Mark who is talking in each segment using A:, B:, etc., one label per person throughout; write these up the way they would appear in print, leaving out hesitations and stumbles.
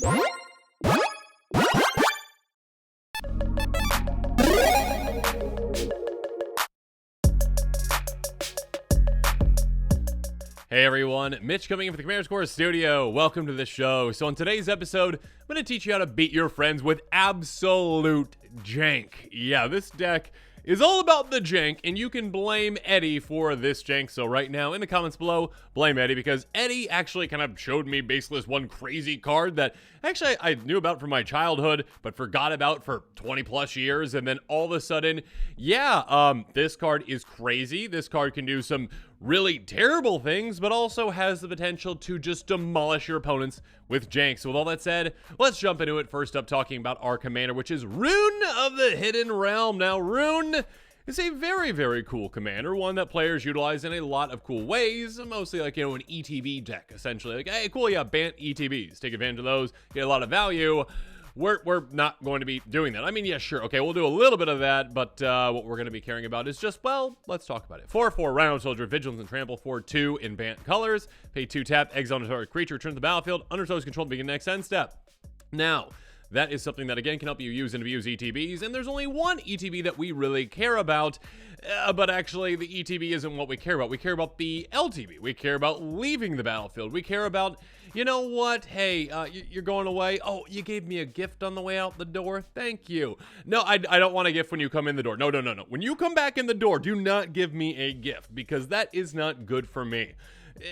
A: Hey everyone, Mitch coming in from the Commander Score Studio. Welcome to the show. So on today's episode, I'm going to teach you how to beat your friends with absolute jank. Yeah, this deck is all about the jank, and you can blame Eddie for this jank. So right now, in the comments below, blame Eddie, because Eddie actually kind of showed me basically this one crazy card that actually I knew about from my childhood, but forgot about for 20 plus years. And then all of a sudden, this card is crazy. This card can do some really terrible things, but also has the potential to just demolish your opponents with jank. So with all that said, let's jump into it. First up, talking about our commander, which is Rune of the Hidden Realm. Now, Rune is a very, very cool commander, one that players utilize in a lot of cool ways, mostly like, an ETB deck, essentially. Like, hey, cool, yeah, ban ETBs. Take advantage of those, get a lot of value. We're not going to be doing that. I mean, yeah, sure. Okay, we'll do a little bit of that, but what we're going to be caring about is just, well, let's talk about it. 4/4 Rhino Soldier, Vigilance and Trample, 4/2 in Bant colors. Pay 2 tap, exile a target creature, return to the battlefield, under target's control to begin next end step. Now, that is something that, again, can help you use and abuse ETBs, and there's only one ETB that we really care about, but actually the ETB isn't what we care about. We care about the LTB. We care about leaving the battlefield. We care about, you know what, hey, you're going away. Oh, you gave me a gift on the way out the door. Thank you. No, I don't want a gift when you come in the door. No. When you come back in the door, do not give me a gift, because that is not good for me.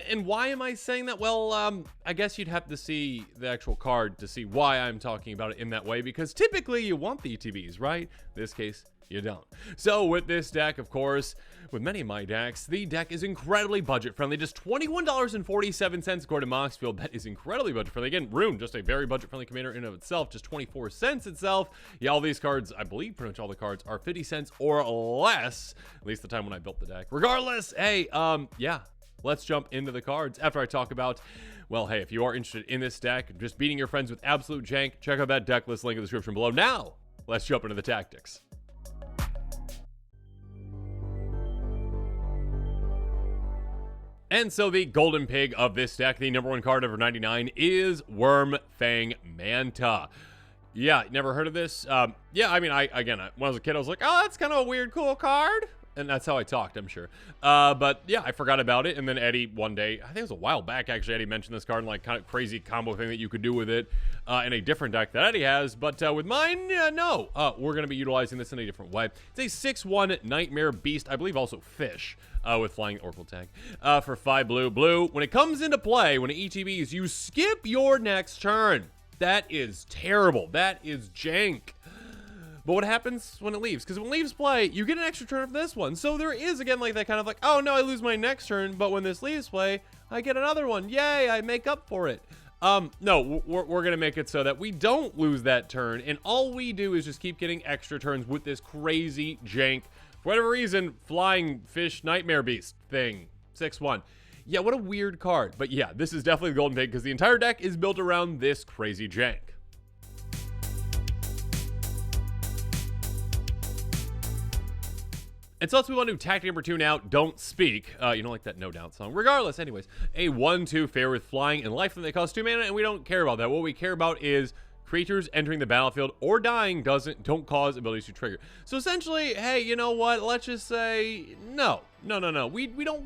A: And why am I saying that? Well, I guess you'd have to see the actual card to see why I'm talking about it in that way, because typically you want the ETBs, right? In this case, you don't. So with this deck, of course, with many of my decks, the deck is incredibly budget-friendly. Just $21.47 according to Moxfield. That is incredibly budget-friendly. Again, Rune, just a very budget-friendly commander in and of itself. Just 24 cents itself. Yeah, all these cards, I believe pretty much all the cards are 50 cents or less. At least the time when I built the deck. Regardless, hey, yeah. Let's jump into the cards after I talk about, well, hey, if you are interested in this deck, just beating your friends with absolute jank, check out that deck list link in the description below. Now, let's jump into the tactics. And so the golden pig of this deck, the number 1 card over 99, is Wormfang Manta. Yeah, never heard of this? Yeah, I mean, when I was a kid, I was like, oh, that's kind of a weird, cool card. And that's how I talked, I'm sure. But yeah, I forgot about it. And then Eddie, one day, I think it was a while back, actually, Eddie mentioned this card and like kind of crazy combo thing that you could do with it in a different deck that Eddie has. But with mine, no. We're going to be utilizing this in a different way. It's a 6/1 Nightmare Beast, I believe also Fish, with Flying Oracle tag, for 5 blue. When it comes into play, when it ETBs, you skip your next turn. That is terrible. That is jank. But what happens when it leaves? Because when it leaves play, you get an extra turn for this one. So there is, again, like that kind of like, oh no, I lose my next turn, but when this leaves play, I get another one. Yay, I make up for it. No, we're going to make it so that we don't lose that turn, and all we do is just keep getting extra turns with this crazy jank, for whatever reason, Flying Fish Nightmare Beast thing, 6/1. Yeah, what a weird card. But yeah, this is definitely the golden pig, because the entire deck is built around this crazy jank. And so let's move on to tactic number 2 now, Don't Speak. You don't like that No Doubt song. Regardless, anyways, a 1/2 fair with flying and life, and they cost 2 mana, and we don't care about that. What we care about is creatures entering the battlefield or dying don't cause abilities to trigger. So essentially, hey, you know what? Let's just say no. We don't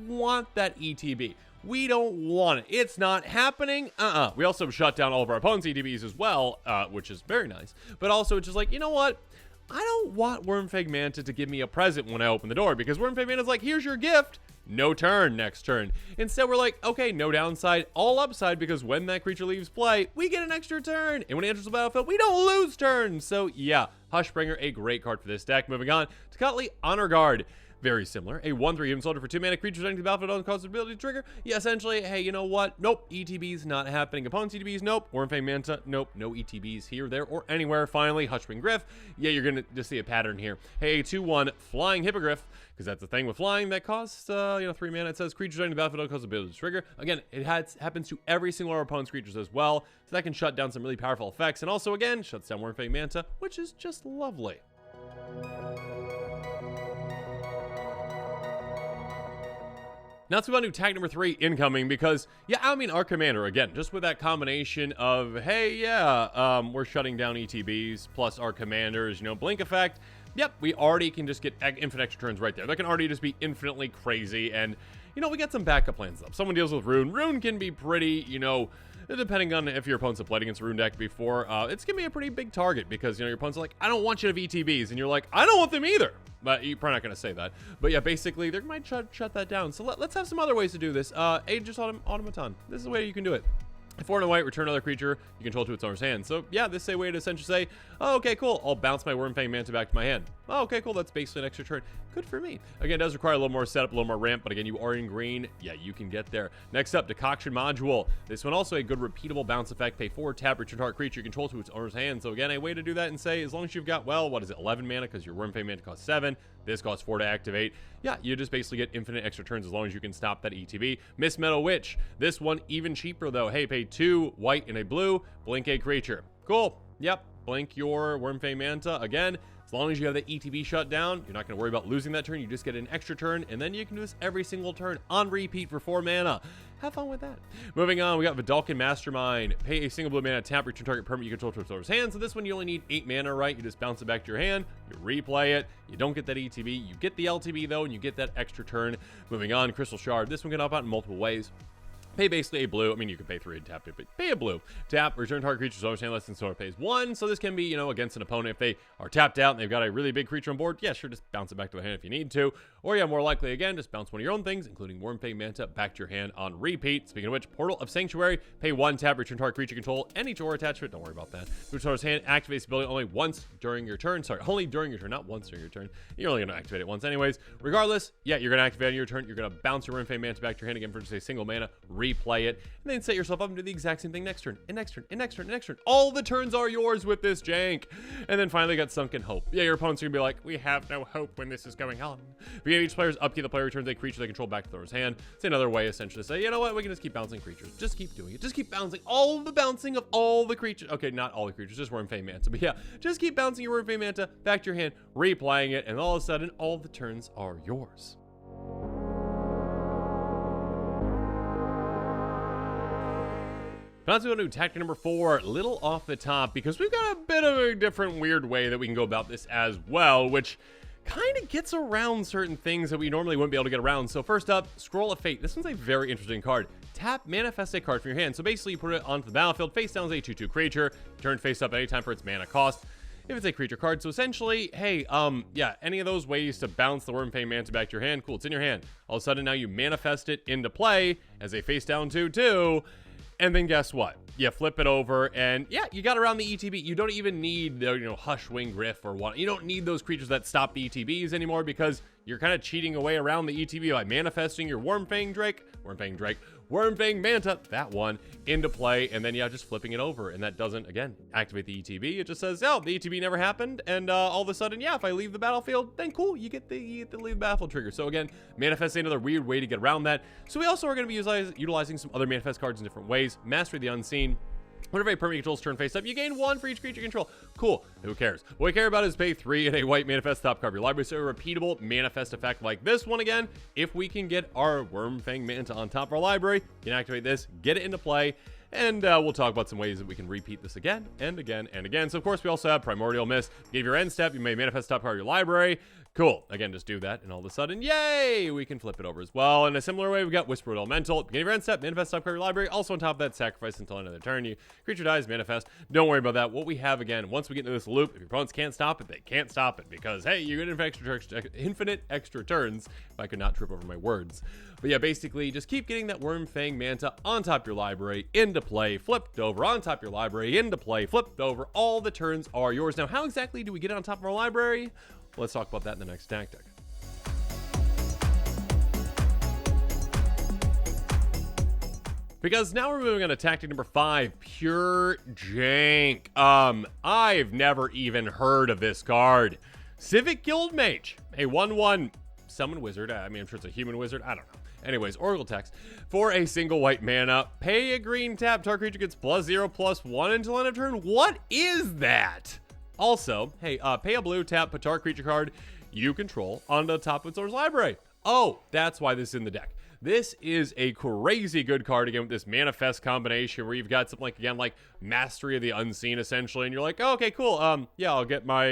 A: want that ETB. We don't want it. It's not happening. We also shut down all of our opponent's ETBs as well, which is very nice. But also, it's just like, you know what? I don't want Wormfang Manta to give me a present when I open the door, because Wormfang Manta's like, here's your gift, no turn, next turn. Instead, we're like, okay, no downside, all upside, because when that creature leaves play, we get an extra turn, and when it enters the battlefield, we don't lose turns. So yeah, Hushbringer, a great card for this deck. Moving on to Cutley Honor Guard. Very similar. A 1/3 human soldier for 2 mana. Creatures entering the battlefield don't cause ability to trigger. Yeah, essentially, hey, you know what? Nope. ETBs not happening. Opponents ETBs, nope. Wormfang Manta, nope. No ETBs here, there, or anywhere. Finally, Hushbringer Griff. Yeah, you're going to just see a pattern here. Hey, 2/1 Flying Hippogriff, because that's the thing with flying that costs, 3 mana. It says creatures entering the battlefield don't cause ability to trigger. Again, it happens to every single of our opponent's creatures as well, so that can shut down some really powerful effects, and also, again, shuts down Wormfang Manta, which is just lovely. Now let's move on to tag number 3, incoming, because, yeah, I mean, our commander, again, just with that combination of, hey, yeah, we're shutting down ETBs, plus our commanders, blink effect. Yep, we already can just get infinite extra turns right there. That can already just be infinitely crazy, and, we got some backup plans, though. Someone deals with Rune. Rune can be pretty, depending on if your opponents have played against Rune deck before, it's going to be a pretty big target, because, your opponent's like, I don't want you to have ETBs, and you're like, I don't want them either. But you're probably not going to say that. But yeah, basically, they might shut that down. So let's have some other ways to do this. Aegis Automaton. This is the way you can do it. 4 and a white, return another creature you control to its owner's hand. So yeah, this is a way to essentially say, oh, okay, cool, I'll bounce my Wyrmfang Manta back to my hand. Oh, okay, cool, that's basically an extra turn. Good for me. Again, it does require a little more setup, a little more ramp, but again, you are in green. Yeah, you can get there. Next up, Decoction Module. This one also a good repeatable bounce effect. Pay 4, tap, return target creature you control to its owner's hand. So again, a way to do that and say, as long as you've got, well, what is it, 11 mana, because your Wyrmfang Manta costs 7. This costs 4 to activate. Yeah, you just basically get infinite extra turns as long as you can stop that ETB. Miss Meadow Witch. This one even cheaper though. Hey, pay 2 white and a blue, blink a creature. Cool. Yep. Blink your Wyrmfang Manta. Again, as long as you have the ETB shut down, you're not going to worry about losing that turn. You just get an extra turn, and then you can do this every single turn on repeat for 4 mana. Have fun with that. Moving on, we got Vidalcan Mastermind. Pay a single blue mana, tap, return target permanent you control to its owner's hand. So this one, you only need 8 mana, right? You just bounce it back to your hand, you replay it, you don't get that ETB, you get the LTB though, and you get that extra turn. Moving on, Crystal Shard. This one can help out in multiple ways. Pay basically a blue. I mean, you can pay 3 and tap it, but pay a blue. Tap, return target creature's owner's hand less than so it pays 1. So this can be, against an opponent. If they are tapped out and they've got a really big creature on board, yeah, sure, just bounce it back to the hand if you need to. Or yeah, more likely, again, just bounce one of your own things, including Wyrmfang Manta, back to your hand on repeat. Speaking of which, Portal of Sanctuary. Pay 1, tap, return target creature control, any Tor attachment. Don't worry about that. Its owner's hand activates ability only once during your turn. Sorry, only during your turn, not once during your turn. You're only going to activate it once anyways. Regardless, yeah, you're going to activate it on your turn. You're going to bounce your Wyrmfang Manta back to your hand again for just a single mana, replay it, and then set yourself up and do the exact same thing next turn, and next turn, and next turn, and next turn. All the turns are yours with this jank. And then finally got Sunken Hope. Yeah, your opponent's gonna be like, we have no hope when this is going on. Beginning of each player's upkeep, the player returns a creature they control back to their hand. It's another way essentially to say, you know what, we can just keep bouncing creatures. Just keep doing it. Just keep bouncing all the bouncing of all the creatures. Okay, not all the creatures, just Wyrmfang Manta. But yeah, just keep bouncing your Wyrmfang Manta back to your hand, replaying it, and all of a sudden, all the turns are yours. Now let's go to tactic number 4, little off the top, because we've got a bit of a different weird way that we can go about this as well, which kind of gets around certain things that we normally wouldn't be able to get around. So first up, Scroll of Fate. This one's a very interesting card. Tap, manifest a card from your hand. So basically you put it onto the battlefield, face down as a 2/2 creature, turn face up anytime for its mana cost. If it's a creature card. So essentially, hey, yeah, any of those ways to bounce the Wyrmfang Manta back to your hand, cool, it's in your hand. All of a sudden now you manifest it into play as a face down 2/2. And then guess what? You flip it over, and yeah, you got around the ETB. You don't even need the, Hushwing Griff or what. You don't need those creatures that stop the ETBs anymore, because you're kind of cheating away around the ETB by manifesting your Wyrmfang Manta, that one, into play, and then yeah, just flipping it over, and that doesn't, again, activate the ETB. It just says, oh, the ETB never happened, and all of a sudden, yeah, if I leave the battlefield, then cool, you get the leave the battlefield trigger. So again, manifesting another weird way to get around that. So we also are going to be utilizing some other manifest cards in different ways. Mastery the Unseen. Whenever a permanent controls turn face up, you gain 1 for each creature you control. Cool. Who cares? What we care about is pay 3 and a white manifest top card of your library. So a repeatable manifest effect like this one again. If we can get our Wyrmfang Manta on top of our library, you can activate this, get it into play, and we'll talk about some ways that we can repeat this again and again and again. So of course we also have Primordial Mist. Give your end step, you may manifest top card of your library. Cool. Again, just do that, and all of a sudden, yay, we can flip it over as well. In a similar way, we've got Whispered Elemental. Beginning of your end step, manifest top card of your library. Also on top of that, sacrifice until another turn. You creature dies, manifest. Don't worry about that. What we have, again, once we get into this loop, if your opponents can't stop it, they can't stop it, because, hey, you get infinite extra turns. If I could not trip over my words. But yeah, basically, just keep getting that Wyrmfang Manta on top of your library, into play, flipped over, on top of your library, into play, flipped over. All the turns are yours. Now, how exactly do we get it on top of our library? Let's talk about that in the next tactic. Because now we're moving on to tactic number 5, pure jank. I've never even heard of this card. Civic Guildmage, a 1/1 summon wizard. I mean, I'm sure it's a human wizard. I don't know. Anyways, Oracle text. For a single white mana, pay a green tap. Target creature gets +0/+1 until end of turn. What is that? Also, hey, pay a blue tap, put target creature card you control onto the top of its owner's library. Oh, that's why this is in the deck. this is a crazy good card again with this Manifest combination where you've got something like, again, like Mastery of the Unseen, essentially, and you're like, oh, okay, cool, yeah, I'll get my,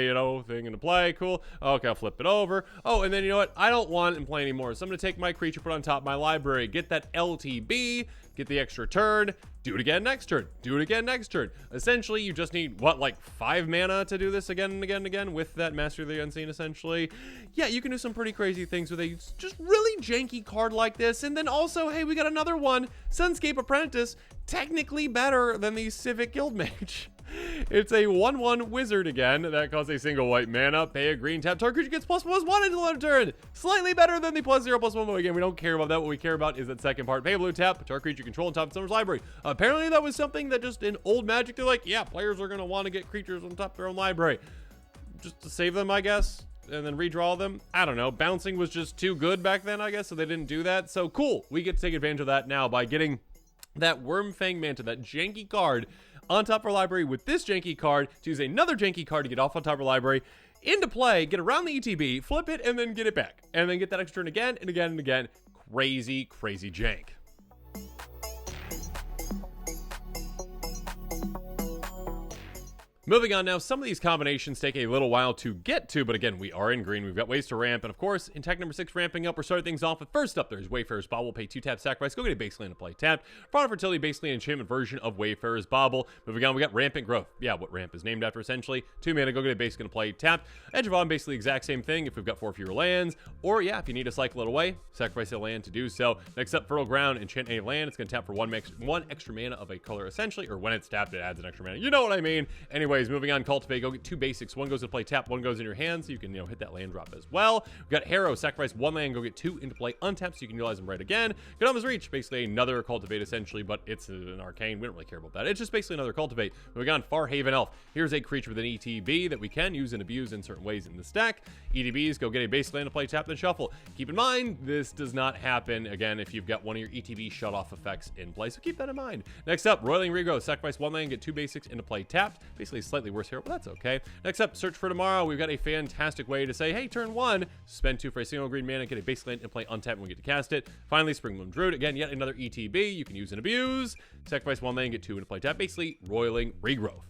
A: thing into play, cool, okay, I'll flip it over, oh, and then, you know what, I don't want it in play anymore, so I'm going to take my creature, put it on top of my library, get that LTB, get the extra turn, do it again next turn, do it again next turn. Essentially, you just need, what, like 5 mana to do this again and again and again with that Master of the Unseen, essentially. Yeah, you can do some pretty crazy things with a just really janky card like this. And then also, hey, we got another one, Sunscape Apprentice, technically better than the Civic Guildmage. It's a 1/1 wizard again that costs a single white mana, pay a green, tap, target creature gets +1/+1 until end of turn. Slightly better than the +0/+1, but again, we don't care about that. What we care about is that second part. Pay a blue, tap, target creature control on top of Summer's library. Apparently that was something that just in old Magic, they're like, yeah, players are going to want to get creatures on top of their own library. Just to save them, I guess, and then redraw them. I don't know. Bouncing was just too good back then, I guess, so they didn't do that. So cool. We get to take advantage of that now by getting that Wormfang Manta, that janky card, on top of our library with this janky card to use another janky card to get off on top of our library into play, get around the ETB, flip it, and then get it back. And then get that extra turn again and again and again. Crazy, crazy jank. Moving on now, some of these combinations take a little while to get to, but again, we are in green. We've got ways to ramp, and of course, in tech number 6, ramping up, we're starting things off with first up, there's Wayfarer's Bauble. Pay 2 tap, sacrifice, go get a base land to play tapped. Product Fertility, basically an enchantment version of Wayfarer's Bauble. Moving on, we got Rampant Growth. Yeah, what ramp is named after, essentially. 2 mana, go get a base land to play tapped. Edge of Autumn, basically the exact same thing if we've got 4 fewer lands, or yeah, if you need to cycle it away, sacrifice a land to do so. Next up, Fertile Ground, enchant a land. It's going to tap for one extra mana of a color, essentially, or when it's tapped, it adds an extra mana. You know what I mean. Anyways, moving on, Cultivate. Go get 2 basics. One goes to play tap, one goes in your hand, so you can, hit that land drop as well. We've got Harrow, sacrifice 1 land, go get 2 into play untapped, so you can utilize them right again. Godama's Reach, basically another Cultivate, essentially, but it's an arcane. We don't really care about that. It's just basically another Cultivate. Moving on, Farhaven Elf. Here's a creature with an ETB that we can use and abuse in certain ways in the stack. ETBs, go get a base land to play tap, then shuffle. Keep in mind, this does not happen, again, if you've got one of your ETB shut-off effects in play, so keep that in mind. Next up, Roiling Regrowth, sacrifice 1 land, get 2 basics into play tapped. Basically, slightly worse here, but that's okay. Next up, Search for Tomorrow. We've got a fantastic way to say, hey, turn 1, spend 2 for a single green mana, get a base land and play untap when we get to cast it. Finally, Springbloom Druid. Again, yet another ETB you can use and abuse. Sacrifice 1 land, get 2 into play tap. Basically, Roiling Regrowth.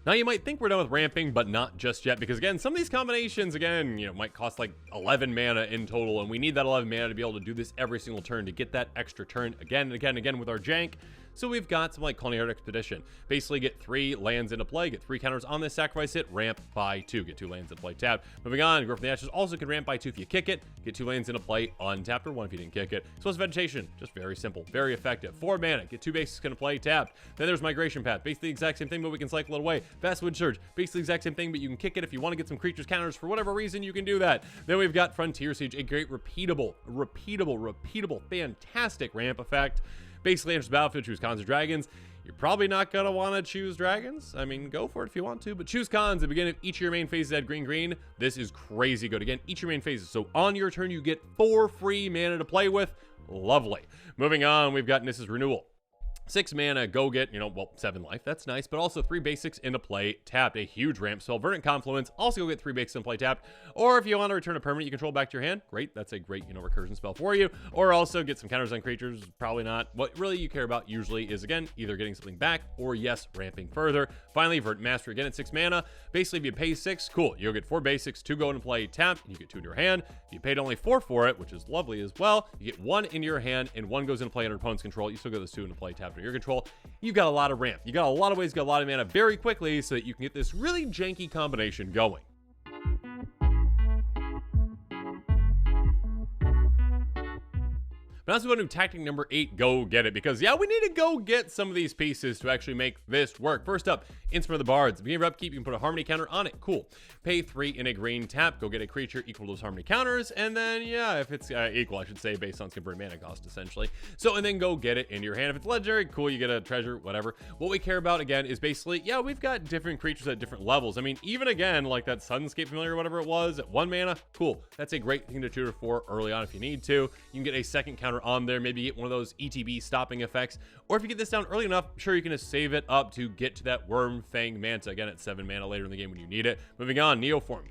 A: Now, you might think we're done with ramping, but not just yet, because again, some of these combinations, again, might cost like 11 mana in total, and we need that 11 mana to be able to do this every single turn to get that extra turn again and again and again with our jank. So we've got some like Culinary Expedition. Basically get 3 lands into play, get 3 counters on this, sacrifice it, ramp by 2, get 2 lands into play tapped. Moving on, Grow from the Ashes also can ramp by 2 if you kick it, get 2 lands into play untapped, or 1 if you didn't kick it. So it's Vegetation, just very simple, very effective. 4 mana, get 2 basics into play tapped. Then there's Migration Path, basically the exact same thing, but we can cycle it away. Vastwood Surge, basically the exact same thing, but you can kick it if you want to get some creatures counters for whatever reason, you can do that. Then we've got Frontier Siege, a great repeatable, fantastic ramp effect. Basically, enters the battlefield, choose cons or dragons. You're probably not going to want to choose dragons. I mean, go for it if you want to, but choose cons at the beginning of each of your main phases at green. This is crazy good. Again, each of your main phases. So on your turn, you get 4 free mana to play with. Lovely. Moving on, we've got Nissa's Renewal. 6 mana, go get, 7 life. That's nice, but also 3 basics into play tapped. A huge ramp spell. Verdant Confluence, also go get 3 basics into play tapped. Or if you want to return a permanent you control back to your hand, great. That's a great, recursion spell for you. Or also get some counters on creatures. Probably not. What really you care about usually is, again, either getting something back or, yes, ramping further. Finally, Verdant Master again at 6 mana. Basically, if you pay 6, cool. You'll get 4 basics, 2 go into play tapped, and you get 2 in your hand. If you paid only 4 for it, which is lovely as well, you get 1 in your hand, and 1 goes into play under opponent's control. You still get those 2 into play tapped under your control. You've got a lot of ramp. You got a lot of ways, got a lot of mana very quickly so that you can get this really janky combination going. But as we go to tactic number 8, go get it. Because, yeah, we need to go get some of these pieces to actually make this work. First up, Instrument of the Bards. Beginning of upkeep, you can put a Harmony counter on it. Cool. Pay 3 in a green tap. Go get a creature equal to those Harmony counters. And then, yeah, if it's equal, I should say, based on its converted mana cost, essentially. So, and then go get it into your hand. If it's legendary, cool, you get a treasure, whatever. What we care about, again, is basically, yeah, we've got different creatures at different levels. I mean, even again, like that Sunscape Familiar or whatever it was, at 1 mana, cool. That's a great thing to tutor for early on if you need to. You can get a second counter on there, maybe get one of those ETB stopping effects, or if you get this down early enough, sure, you can just save it up to get to that Wormfang Manta again at 7 mana later in the game when you need it. Moving on, Neoform.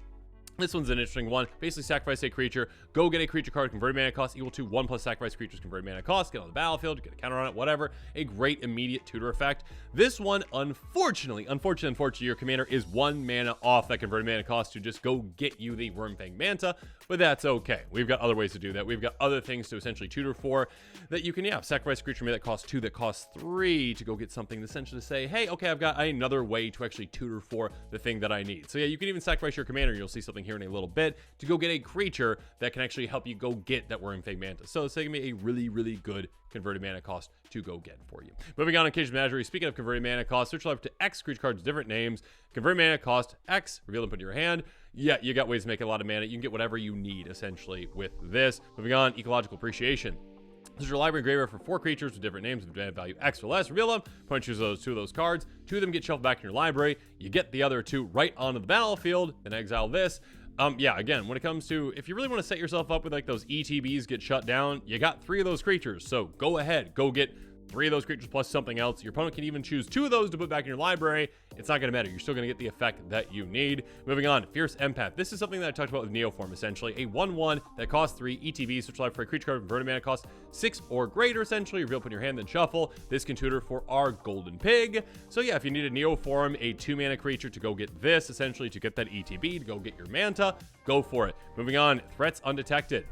A: This one's an interesting one. Basically, sacrifice a creature, go get a creature card, converted mana cost equal to 1 plus sacrifice creature's converted mana cost, get on the battlefield, get a counter on it, whatever. A great immediate tutor effect. This one, unfortunately, your commander is 1 mana off that converted mana cost to just go get you the Wyrmfang Manta, but that's okay. We've got other ways to do that. We've got other things to essentially tutor for that you can, sacrifice a creature maybe that costs 2, that costs 3 to go get something essentially to say, hey, okay, I've got another way to actually tutor for the thing that I need. So yeah, you can even sacrifice your commander, and you'll see something here in a little bit, to go get a creature that can actually help you go get that Wyrmfang Manta. So it's going to be a really, really good converted mana cost to go get for you. Moving on, Occasion Menagerie. Speaking of converted mana cost, search life to X creature cards, different names, convert mana cost X, reveal and put in your hand. Yeah, you got ways to make a lot of mana. You can get whatever you need essentially with this. Moving on, Ecological Appreciation. This is your library graveyard for 4 creatures with different names with value X or less. Reveal them. Opponent chooses 2 of those cards. 2 of them get shuffled back in your library. You get the other 2 right onto the battlefield, then exile this. Yeah, again, when it comes to, if you really want to set yourself up with like those ETBs get shut down, you got 3 of those creatures. So go ahead, go get 3 of those creatures plus something else. Your opponent can even choose 2 of those to put back in your library. It's not going to matter. You're still going to get the effect that you need. Moving on, Fierce Empath. This is something that I talked about with Neoform, essentially. A 1/1 that costs 3 ETB. Search life for a creature card, converted mana cost 6 or greater, essentially. Reveal, put in your hand, then shuffle. This can tutor for our Golden Pig. So yeah, if you need a Neoform, a 2-mana creature to go get this, essentially, to get that ETB, to go get your Manta, go for it. Moving on, Threats Undetected.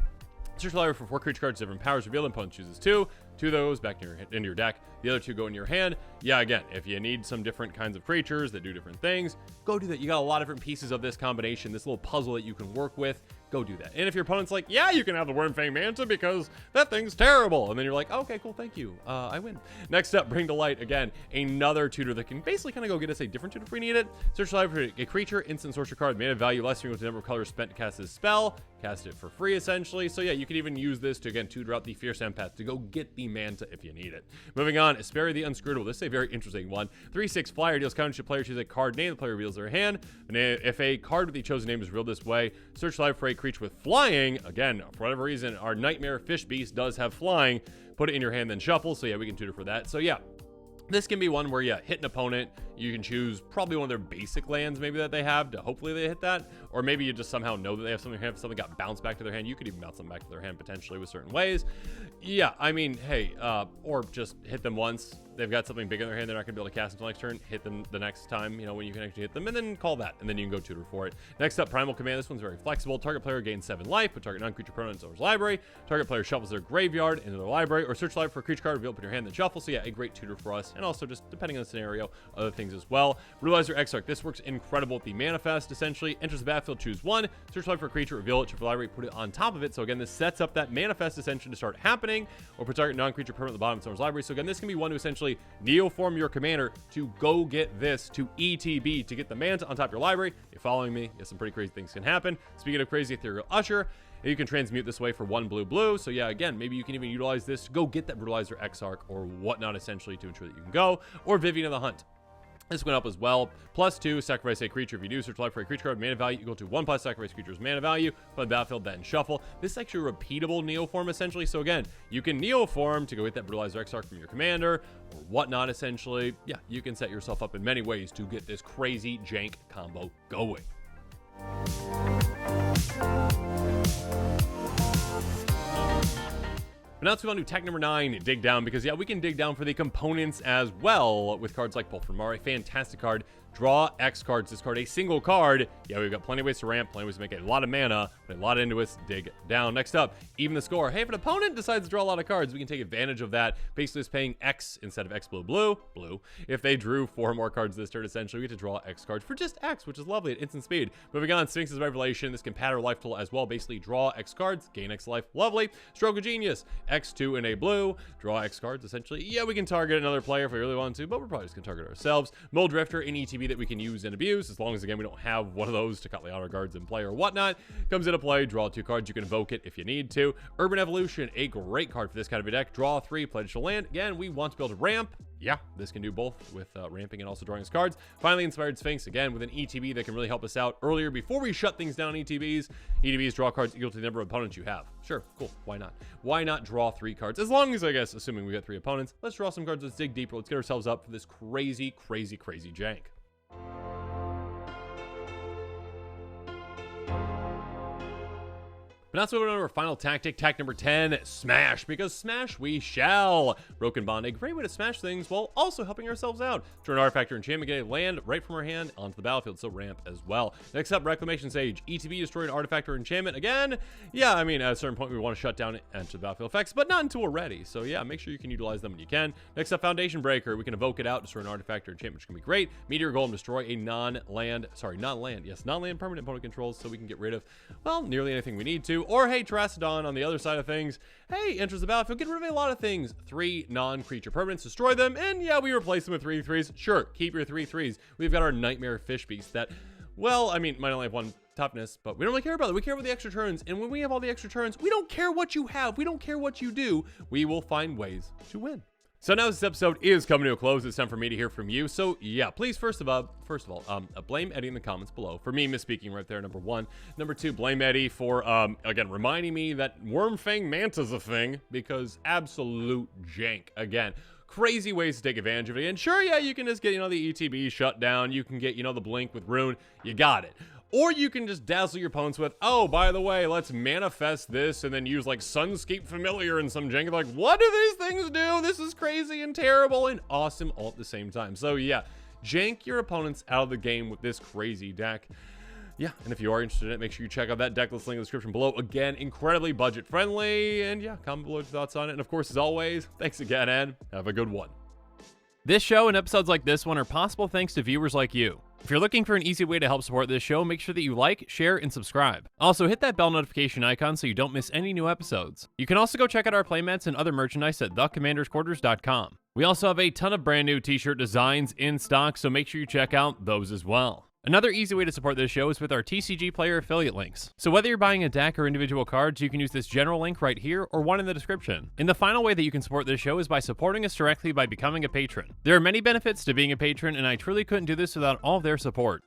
A: Search library for 4 creature cards, different powers. Reveal, opponent chooses 2. 2 of those back into your deck. The other 2 go in your hand. Yeah, again, if you need some different kinds of creatures that do different things, go do that. You got a lot of different pieces of this combination, this little puzzle that you can work with. Go do that. And if your opponent's like, yeah, you can have the Wyrmfang Manta because that thing's terrible, and then you're like, okay, cool, thank you. I win. Next up, Bring to Light. Again, another tutor that can basically kind of go get us a different tutor if we need it. Search the library for a creature, instant sorcerer card, mana value less than equal to the number of colors spent to cast this spell. Cast it for free, essentially. So yeah, you can even use this to, again, tutor out the Fierce Empath to go get the Manta if you need it. Moving on, Asperia the Unscrutable. This is a very interesting one. 3/6 flyer deals counter to player choose a card name. The player reveals their hand. And if a card with the chosen name is revealed this way, search live for a creature with flying. Again, for whatever reason, our Nightmare Fish Beast does have flying. Put it in your hand, then shuffle. So yeah, we can tutor for that. So yeah, this can be one where you hit an opponent. You can choose probably one of their basic lands maybe that they have to hopefully they hit that. Or maybe you just somehow know that they have something in their hand. If something got bounced back to their hand, you could even bounce them back to their hand potentially with certain ways. Yeah, I mean, hey, or just hit them once. They've got something big in their hand. They're not going to be able to cast until next turn. Hit them the next time, when you can actually hit them, and then call that. And then you can go tutor for it. Next up, Primal Command. This one's very flexible. Target player gains 7 life, but target non-creature opponent enters library. Target player shuffles their graveyard into their library, or search library for a creature card, reveal up in your hand, then shuffle. So yeah, a great tutor for us. And also, just depending on the scenario, other things as well. Brutalizer Exarch. This works incredible with the Manifest, essentially. Enters the battlefield, choose 1. Search library for a creature, reveal it, shuffle library, put it on top of it. So again, this sets up that Manifest Ascension to start happening, or put target non-creature permanent at the bottom of someone's library. So again, this can be one to essentially Neoform your commander to go get this, to ETB, to get the Manta on top of your library. You're following me? Yes, some pretty crazy things can happen. Speaking of crazy, Ethereal Usher. You can transmute this way for 1 blue. So yeah, again, maybe you can even utilize this to go get that Brutalizer Exarch or whatnot, essentially, to ensure that you can go. Or Vivian of the Hunt. This went up as well. +2, sacrifice a creature. If you do, search life for a creature card, mana value equal to 1 plus sacrifice creature's mana value. Put on the battlefield, then shuffle. This is actually a repeatable Neoform, essentially. So again, you can Neoform to go get that Brutalizer Exarch from your commander, or whatnot, essentially. Yeah, you can set yourself up in many ways to get this crazy jank combo going. But now let's move on to tech number 9, Dig Down, because yeah, we can dig down for the components as well with cards like Pull from Mara, a fantastic card. Draw X cards, discard a single card. Yeah, we've got plenty of ways to ramp, plenty of ways to make a lot of mana, put a lot into us, dig down. Next up, even the score. Hey, if an opponent decides to draw a lot of cards, we can take advantage of that. Basically, it's paying X instead of X blue. If they drew 4 more cards this turn, essentially, we get to draw X cards for just X, which is lovely at instant speed. Moving on, Sphinx's Revelation. This can pad our life total as well. Basically, draw X cards, gain X life. Lovely. Stroke of Genius. X2 in a blue. Draw X cards, essentially. Yeah, we can target another player if we really want to, but we're probably just going to target ourselves. Mold Drifter, an ETB that we can use and abuse, as long as, again, we don't have one of those to cut the honor guards in play or whatnot. Comes into play, draw 2 cards. You can invoke it if you need to. Urban Evolution, a great card for this kind of a deck. Draw 3, pledge to land. Again, we want to be able to ramp. Yeah, this can do both with ramping and also drawing his cards. Finally, Inspired Sphinx, again, with an ETB that can really help us out earlier before we shut things down. ETBs draw cards equal to the number of opponents you have. Sure, cool, why not? Why not draw 3 cards? As long as, I guess, assuming we got 3 opponents, let's draw some cards. Let's dig deeper. Let's get ourselves up for this crazy jank. But now let's move on to our final tactic, tack number 10, smash, because smash we shall. Broken Bond, a great way to smash things while also helping ourselves out. Turn artifact or enchantment, get a land right from our hand onto the battlefield, so ramp as well. Next up, Reclamation Sage, ETB, destroy an artifact or enchantment. Again, yeah, I mean, at a certain point we want to shut down enter the battlefield effects, but not until we're ready. So yeah, make sure you can utilize them when you can. Next up, Foundation Breaker, we can evoke it out, destroy an artifact or enchantment, which can be great. Meteor Golem, destroy a non-land permanent opponent controls, so we can get rid of, well, nearly anything we need to. Or hey, Terracodon on the other side of things, hey, enters the battlefield, get rid of a lot of things. 3 non-creature permanents, destroy them, and yeah, we replace them with 3/3s. Sure, keep your 3/3s. We've got our Nightmare Fish Beast that, well, I mean, might only have 1 toughness, but we don't really care about it. We care about the extra turns, and when we have all the extra turns, we don't care what you have, we don't care what you do, we will find ways to win. So now this episode is coming to a close. It's time for me to hear from you. So yeah, please, first of all, blame Eddie in the comments below for me misspeaking right there, number 1. Number 2, blame Eddie for, again, reminding me that Wormfang Manta's a thing, because absolute jank. Again, crazy ways to take advantage of it. And sure, yeah, you can just get, the ETB shut down. You can get, the blink with Rune. You got it. Or you can just dazzle your opponents with, oh, by the way, let's manifest this and then use like Sunscape Familiar and some jank. Like, what do these things do? This is crazy and terrible and awesome all at the same time. So yeah, jank your opponents out of the game with this crazy deck. Yeah, and if you are interested in it, make sure you check out that deck list link in the description below. Again, incredibly budget friendly. And yeah, comment below your thoughts on it. And of course, as always, thanks again and have a good one. This show and episodes like this one are possible thanks to viewers like you. If you're looking for an easy way to help support this show, make sure that you like, share, and subscribe. Also, hit that bell notification icon so you don't miss any new episodes. You can also go check out our playmats and other merchandise at thecommandersquarters.com. We also have a ton of brand new t-shirt designs in stock, so make sure you check out those as well. Another easy way to support this show is with our TCG Player affiliate links. So whether you're buying a deck or individual cards, you can use this general link right here or one in the description. And the final way that you can support this show is by supporting us directly by becoming a patron. There are many benefits to being a patron, and I truly couldn't do this without all of their support.